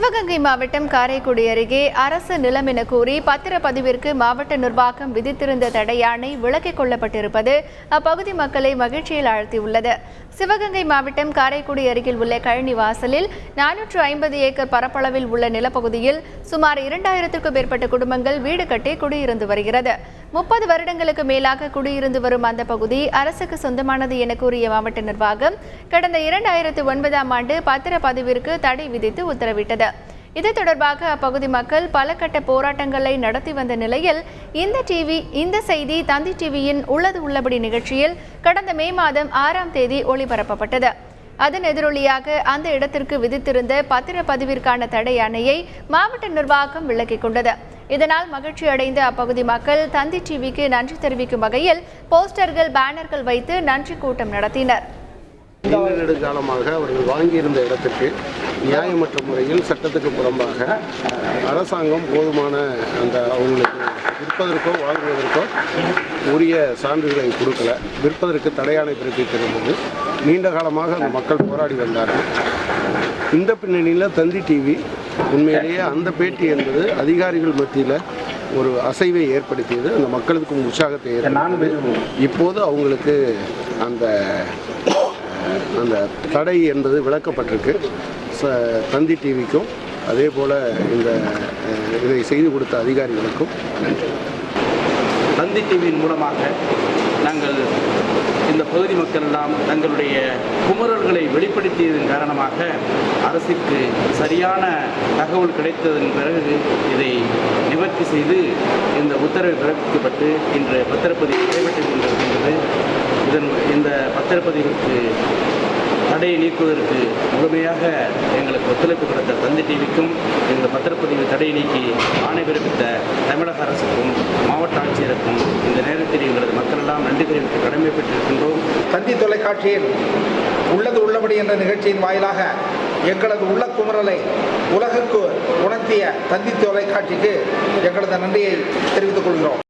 சிவகங்கை மாவட்டம் காரைக்குடி அருகே அரசு நிலம் என கூறி பத்திரப்பதிவிற்கு மாவட்ட நிர்வாகம் விதித்திருந்த தடையாணை விலக்கிக் கொள்ளப்பட்டிருப்பது அப்பகுதி மக்களை மகிழ்ச்சியில் ஆழ்த்தியுள்ளது. சிவகங்கை மாவட்டம் காரைக்குடி அருகில் உள்ள கழனி வாசலில் 450 ஏக்கர் பரப்பளவில் உள்ள நிலப்பகுதியில் சுமார் 2000க்கும் மேற்பட்ட குடும்பங்கள் வீடு கட்டி குடியிருந்து வருகிறது. 30 வருடங்களுக்கு மேலாக குடியிருந்து வரும் அந்த பகுதி அரசுக்கு சொந்தமானது என கூறிய மாவட்ட நிர்வாகம் கடந்த 2009ஆம் ஆண்டு பத்திரப்பதிவிற்கு தடை விதித்து உத்தரவிட்டது. இது தொடர்பாக அப்பகுதி மக்கள் பல கட்ட போராட்டங்களை நடத்தி வந்த நிலையில் இந்த செய்தி தந்தி டிவியின் உள்ளது உள்ளபடி நிகழ்ச்சியில் கடந்த மே மாதம் 6ஆம் தேதி ஒளிபரப்பப்பட்டது. அதன் எதிரொலியாக அந்த இடத்திற்கு விதித்திருந்த பத்திரப்பதிவிற்கான தடையாணையை மாவட்ட நிர்வாகம் விலக்கிக் கொண்டது. இதனால் மகிழ்ச்சி அடைந்த அப்பகுதி மக்கள் தந்தி டிவிக்கு நன்றி தெரிவிக்கும் வகையில் போஸ்டர்கள், பேனர்கள் வைத்து நன்றி கூட்டம் நடத்தினர். நீண்ட நெடுங்காலமாக அவர்கள் வாங்கியிருந்த இடத்திற்கு நியாயமற்ற முறையில் சட்டத்துக்கு புறம்பாக அரசாங்கம் போதுமான அவங்களுக்கு விற்பதற்கோ வாங்குவதற்கோ உரிய சான்றுகளை கொடுக்கல, விற்பதற்கு தடையாணை பிறப்பித்திருந்தது. நீண்ட காலமாக அந்த மக்கள் போராடி வந்தார்கள். இந்த பின்னணியில் தந்தி டிவி உண்மையிலேயே அந்த பேட்டி என்பது அதிகாரிகள் மத்தியில் ஒரு அசைவை ஏற்படுத்தியது, அந்த மக்களுக்கும் உற்சாகத்தை ஏற்படுத்தியது. இப்போது அவங்களுக்கு அந்த தடை என்பது விளக்கப்பட்டிருக்கு. தந்தி டிவிக்கும் அதே போல் இதை செய்து கொடுத்த அதிகாரிகளுக்கும் நன்றி. தந்தி டிவியின் மூலமாக நாங்கள் இந்த பகுதி மக்கள் எல்லாம் தங்களுடைய குமுறல்களை வெளிப்படுத்தியதன் காரணமாக அரசிற்கு சரியான தகவல் கிடைத்ததன் பிறகு இதை நிவர்த்தி செய்து இந்த உத்தரவு பிறப்பிக்கப்பட்டு இன்று பத்திரப்பதிவு நடைபெற்றுக் கொண்டிருக்கின்றது. இந்த பத்திரப்பதிவுக்கு தடையை நீக்குவதற்கு முழுமையாக எங்களுக்கு ஒத்துழைப்பு கொடுத்த தந்தி டிவிக்கும் இந்த பத்திரப்பதிவு தடையை நீக்கி ஆணை பிறப்பித்த தமிழக அரசுக்கும் மாவட்ட ஆட்சியருக்கும் இந்த நேரத்தில் எங்களது மக்கள் எல்லாம் நன்றி தெரிவித்து கடமைப்பட்டிருக்கின்றோம். தந்தி தொலைக்காட்சியில் உள்ளது உள்ளபடி என்ற நிகழ்ச்சியின் வாயிலாக எங்களது உள்ள குமுறலை உலகுக்கு உணர்த்திய தந்தி தொலைக்காட்சிக்கு எங்களது நன்றியை தெரிவித்துக் கொள்கிறோம்.